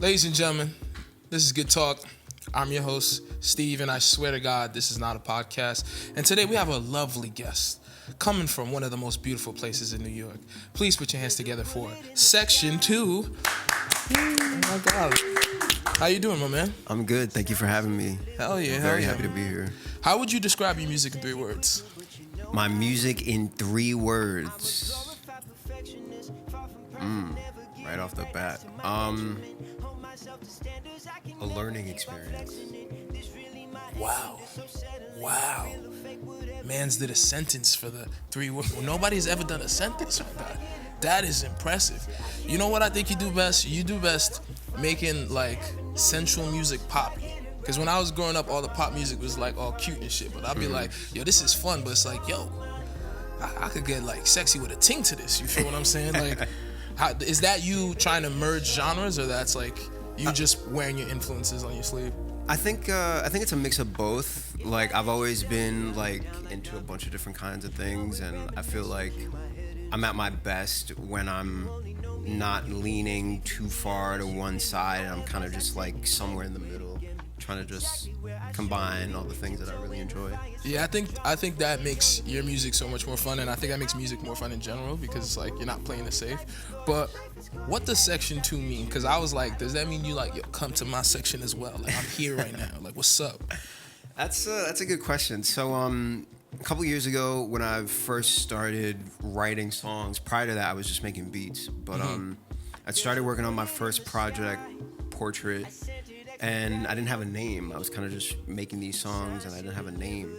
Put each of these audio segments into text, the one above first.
Ladies and gentlemen, this is Good Talk. I'm your host, Steve, and I swear to God, this is not a podcast. And today we have a lovely guest coming from one of the most beautiful places in New York. Please put your hands together for Sectiontoo. Oh my God. How you doing, my man? I'm good. Thank you for having me. Hell yeah, I'm very happy to be here. How would you describe your music in 3 words? My music in 3 words. Right off the bat. A learning experience. Wow. Mans did a sentence for the 3 words. Nobody's ever done a sentence like that. That is impressive. You know what I think you do best? You do best making like central music poppy. Because when I was growing up, all the pop music was like all cute and shit. But I'd be like, yo, this is fun. But it's like, yo, I could get like sexy with a ting to this. You feel what I'm saying? Like, is that you trying to merge genres, or that's like you just wearing your influences on your sleeve? I think it's a mix of both. Like, I've always been like into a bunch of different kinds of things, and I feel like I'm at my best when I'm not leaning too far to one side, and I'm kind of just like somewhere in the middle, trying to just combine all the things that I really enjoy. Yeah, I think that makes your music so much more fun, and I think that makes music more fun in general because it's like you're not playing it safe. But what does Sectiontoo mean? Because I was like, does that mean you like, yo, come to my section as well? Like, I'm here right now. Like, what's up? That's a good question. So a couple years ago, when I first started writing songs, prior to that I was just making beats. But I started working on my first project, Portrait, and I didn't have a name. I was kind of just making these songs, and I didn't have a name.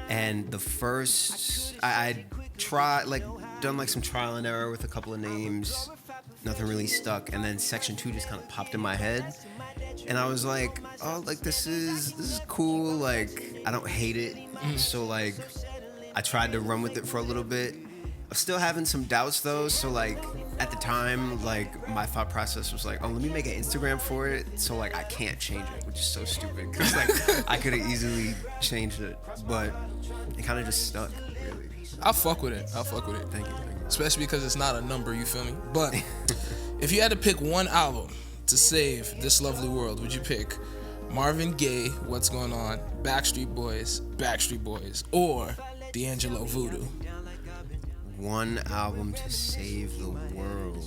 And the first, I tried, like, done like some trial and error with a couple of names. Nothing really stuck. And then Sectiontoo just kind of popped in my head. And I was like, oh, like, this is cool. Like, I don't hate it. So, like, I tried to run with it for a little bit. I'm still having some doubts, though. So, like, at the time, like, my thought process was like, oh, let me make an Instagram for it. So, like, I can't change it, which is so stupid. Because, like, I could have easily changed it. But it kind of just stuck, really. I'll fuck with it. Thank you. Especially because it's not a number, you feel me? But if you had to pick one album to save this lovely world, would you pick Marvin Gaye, What's Going On, Backstreet Boys, or D'Angelo, Voodoo? One album to save the world.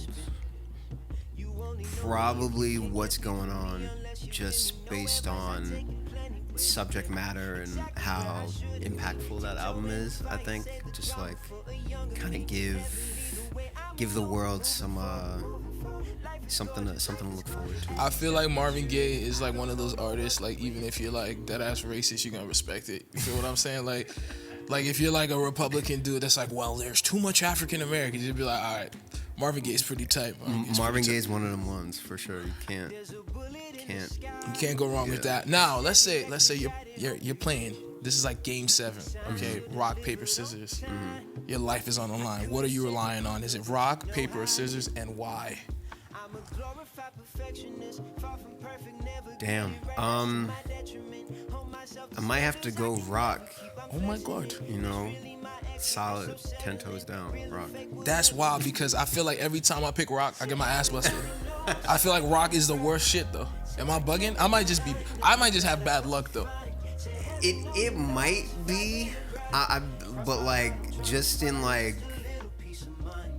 Probably What's Going On, just based on subject matter and how impactful that album is. I think just like kind of give the world some something to look forward to. I feel like Marvin Gaye is like one of those artists, like, even if you're like dead ass racist, you're gonna respect it. You feel what I'm saying? Like if you're like a Republican dude that's like, well, there's too much African Americans, you'd be like, all right, Marvin Gaye's pretty tight. Marvin Gaye's one of them ones for sure. You can't go wrong with that. Now, let's say you're playing. This is like game 7, okay? Rock, paper, scissors. Your life is on the line. What are you relying on? Is it rock, paper, or scissors, and why? Damn. I might have to go rock. Oh my God. You know, solid, 10 toes down, rock. That's wild, because I feel like every time I pick rock, I get my ass busted. I feel like rock is the worst shit, though. Am I bugging? I might just have bad luck, though. It might be, but like just in like,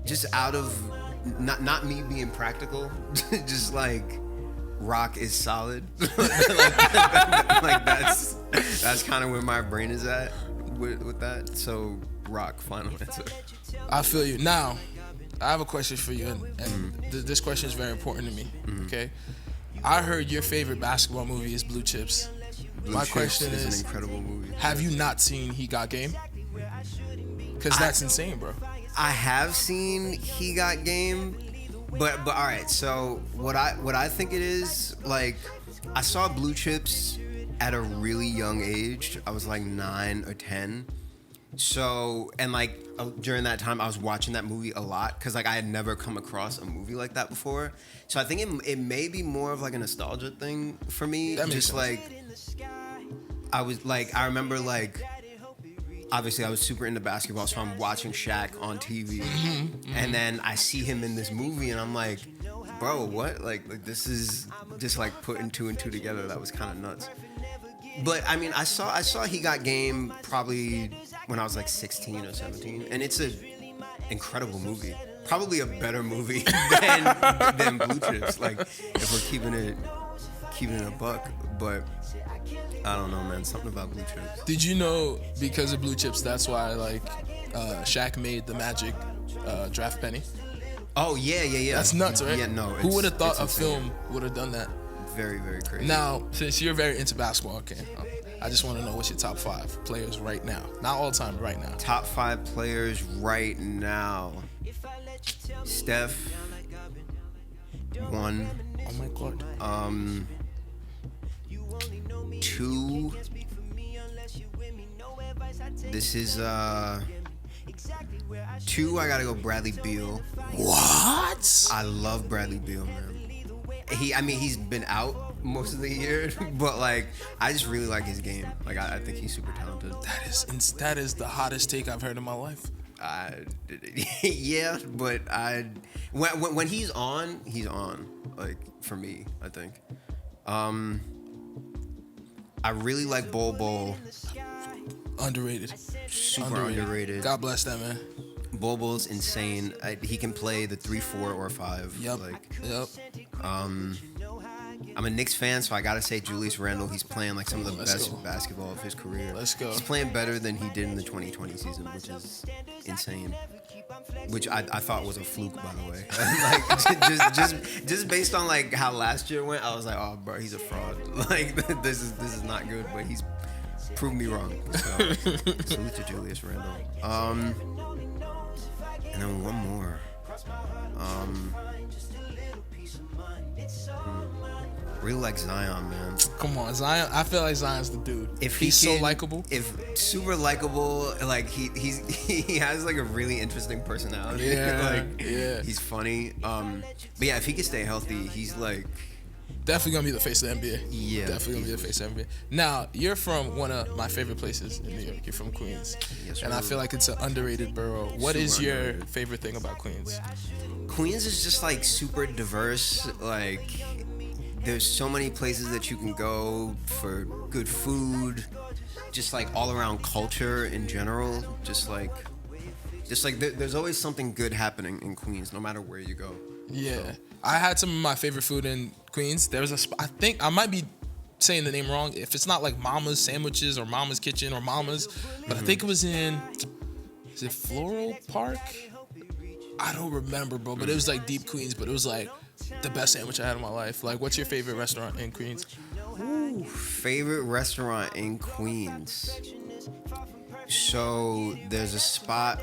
just out of not me being practical, just like rock is solid. like that's kind of where my brain is at with that. So rock, final answer. I feel you. Now, I have a question for you, and this question is very important to me. Okay, I heard your favorite basketball movie is Blue Chips. My question is an incredible movie. Have you not seen He Got Game? Because that's insane, bro. I have seen He Got Game, but all right. So what I think it is, like, I saw Blue Chips at a really young age. I was like 9 or 10. So, and like during that time, I was watching that movie a lot because like I had never come across a movie like that before. So I think it may be more of like a nostalgia thing for me. That makes just sense. Like I remember like, obviously I was super into basketball, so I'm watching Shaq on TV, and then I see him in this movie, and I'm like, bro, what? Like this is just like putting two and two together. That was kind of nuts. But I mean, I saw He Got Game probably when I was like 16 or 17, and it's a incredible movie. Probably a better movie than Blue Chips. Like if we're keeping it a buck, but I don't know, man. Something about Blue Chips. Did you know because of Blue Chips, that's why like Shaq made the Magic draft penny? Oh yeah. That's nuts, right? Yeah, no. Who would have thought a insane. film would have done that? Very, very crazy. Now, since you're very into basketball, okay, I just want to know what's your top 5 players right now, not all time, right now. Top 5 players right now. Steph, 1. Oh my god. 2. This is 2. I gotta go Bradley Beal. What? I love Bradley Beal, man. He's been out most of the year, but like I just really like his game. Like I think he's super talented. That is the hottest take I've heard in my life. Yeah, but when he's on, like for me, I think. I really like Bol. Underrated. Super underrated. God bless that man. Bol's insane. He can play the 3, 4, or 5. Yep. Yep. I'm a Knicks fan, so I gotta say Julius Randle. He's playing like some of the best basketball of his career. Let's go. He's playing better than he did in the 2020 season, which is insane. Which I thought was a fluke, by the way. Like just based on like how last year went, I was like, oh, bro, he's a fraud. Like this is not good, but he's proved me wrong. So salute to Julius Randle. And then one more. Really like Zion, man. Come on, Zion. I feel like Zion's the dude. He's so likable. If super likable, like he has like a really interesting personality. Yeah, like he's funny. But yeah, if he can stay healthy, he's like definitely gonna be the face of the NBA. Yeah, definitely gonna be the face of the NBA. Now you're from one of my favorite places in New York. You're from Queens, yes, and I feel like it's an underrated borough. What is your favorite thing about Queens? Queens is just like super diverse. Like there's so many places that you can go for good food, just like all around culture in general. Just like there's always something good happening in Queens, no matter where you go. Yeah, so. I had some of my favorite food in Queens. There was I think I might be saying the name wrong. If it's not like Mama's Sandwiches or Mama's Kitchen or Mama's, but I think it was is it Floral Park? I don't remember, bro, but it was like deep Queens, but it was like the best sandwich I had in my life. Like, what's your favorite restaurant in Queens? Ooh, favorite restaurant in Queens. So there's a spot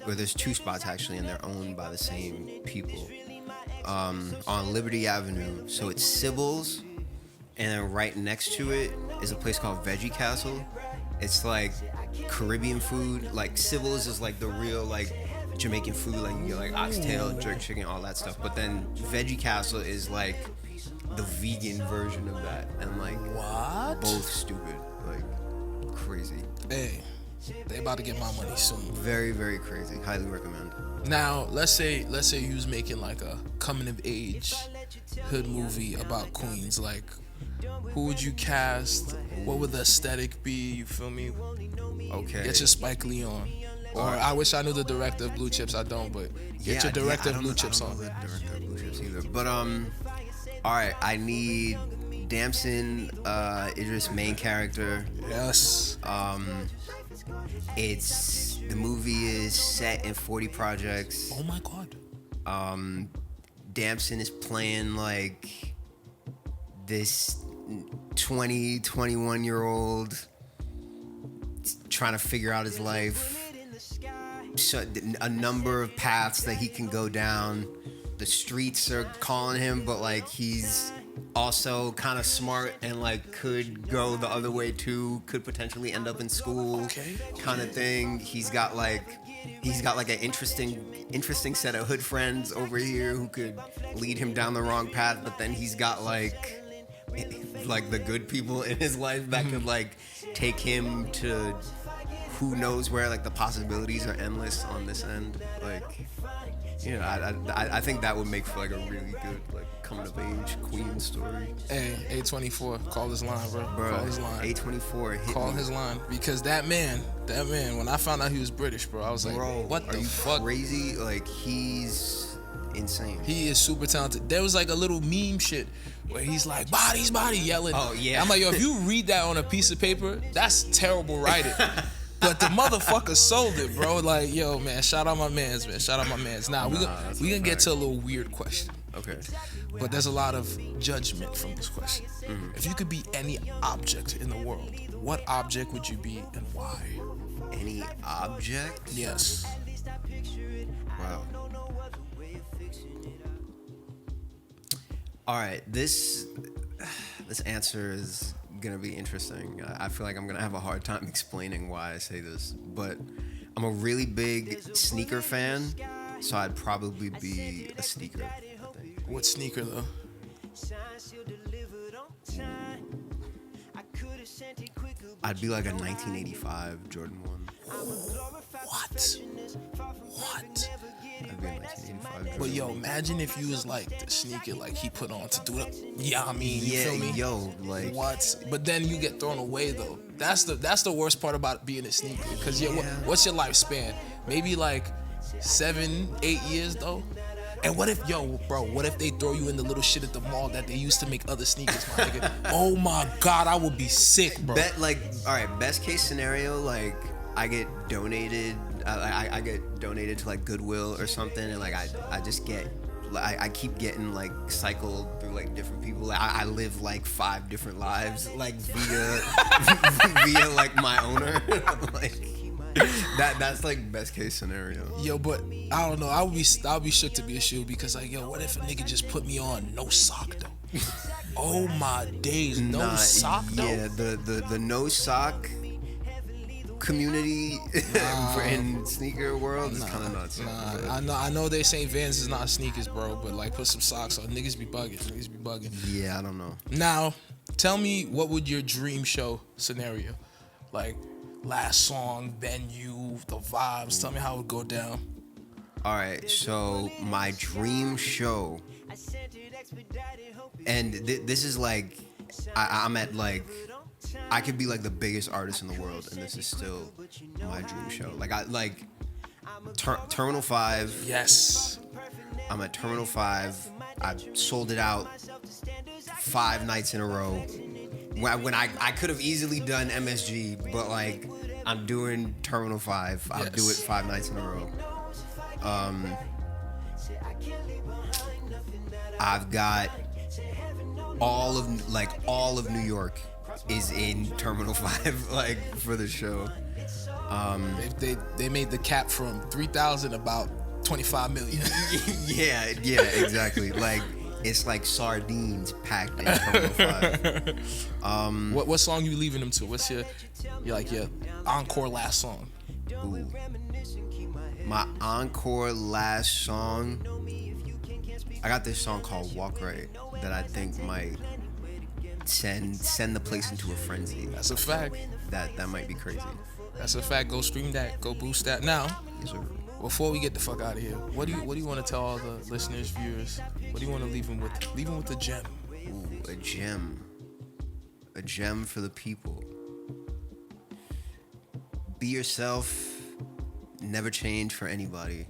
there's 2 spots actually, and they're owned by the same people. On Liberty Avenue. So it's Sybil's, and then right next to it is a place called Veggie Castle. It's like Caribbean food. Like Sybil's is like the real like Jamaican food, like you get like oxtail, jerk chicken, all that stuff. But then Veggie Castle is like the vegan version of that, and like what? Both stupid, like crazy. Hey, they about to get my money soon. Very, very crazy. Highly recommend. Now, let's say you was making like a coming of age hood movie about Queens. Like, who would you cast? What would the aesthetic be? You feel me? Okay. Get your Spike Lee on. Or I wish I knew the director of Blue Chips. I don't, but get your director of Blue Chips on. I don't know the director of Blue Chips either. But all right, I need Damson, Idris main character. Yes. The movie is set in 40 projects. Oh my god. Damson is playing like this 21-year-old trying to figure out his life. So a number of paths that he can go down. The streets are calling him, but like he's also kind of smart and like could go the other way too. Could potentially end up in school, kind of thing. He's got like an interesting set of hood friends over here who could lead him down the wrong path. But then he's got like the good people in his life that could like take him to who knows where. Like the possibilities are endless on this end. Like Yeah, I think that would make for like a really good like coming of age Queen story. Hey, A24, call his line, bro. Call his line. A24 hit Call me. his line, because that man, when I found out he was British, bro, I was like, Bro, what the are you fuck? crazy? Like, he's insane. He is super talented. There was like a little meme shit where he's like, bodies, yelling. Oh, yeah. I'm like, yo, if you read that on a piece of paper, that's terrible writing. But the motherfucker sold it, bro. Like, yo, man, shout out my mans, man. Shout out my mans. Now, we gonna get to a little weird question. Okay. But there's a lot of judgment from this question. Mm-hmm. If you could be any object in the world, what object would you be and why? Any object? Yes. Wow. All right, this answer is gonna be interesting. I feel like I'm gonna have a hard time explaining why I say this, but I'm a really big sneaker fan, so I'd probably be a sneaker, I think. What sneaker though? I'd be like a 1985 Jordan 1. What? I'd be a 1985 Jordan. But yo, imagine if you was like the sneaker like he put on to do it. Yeah, I mean, you feel me? Yo, like What? But then you get thrown away though. That's the worst part about being a sneaker. Cause what's your lifespan? Maybe like 7-8 years though. And what if they throw you in the little shit at the mall that they used to make other sneakers, my nigga? Oh my God, I would be sick, bro. all right, best case scenario, like I get donated. I get donated to like Goodwill or something, and like I just get. I keep getting like cycled through like different people. I live like 5 different lives, like via like my owner. Like that's like best case scenario. Yo, but I don't know. I would be shook to be a shoe because like, yo, what if a nigga just put me on no sock though? Oh my days, no sock though. Yeah, the no sock community in sneaker world is kind of nuts. I know they say Vans is not sneakers, bro, but like put some socks on. Niggas be bugging. Yeah, I don't know. Now, tell me, what would your dream show scenario, like last song, venue, the vibes? Tell me how it would go down. All right, so my dream show, and this is like, I'm at like, I could be like the biggest artist in the world, and this is still my dream show. Like Terminal 5. Yes. I'm at Terminal 5. I sold it out 5 nights in a row. When I could have easily done MSG, but like I'm doing Terminal 5. I'll do it 5 nights in a row. I've got all of New York is in Terminal 5 like for the show. They made the cap from 3,000 about 25 million. yeah, exactly. Like it's like sardines packed in Terminal 5. What song you leaving them to? What's your encore last song? Ooh. My encore last song, I got this song called Walk Right that I think might send the place into a frenzy. That's a fact. That might be crazy. That's a fact. Go stream that. Go boost that. Now, Yes, sir. before we get the fuck out of here, what do you want to tell all the listeners, viewers? What do you want to leave them with? Leave them with a gem. Ooh, a gem for the people. Be yourself. Never change for anybody.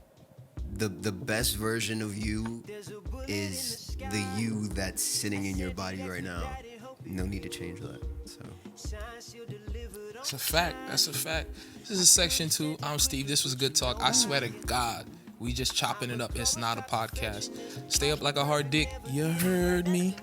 The best version of you is the you that's sitting in your body right now. No need to change that. So That's a fact. That's a fact. This is Sectiontoo. I'm Steve. This was good talk. I swear to God, we just chopping it up. It's not a podcast. Stay up like a hard dick. You heard me.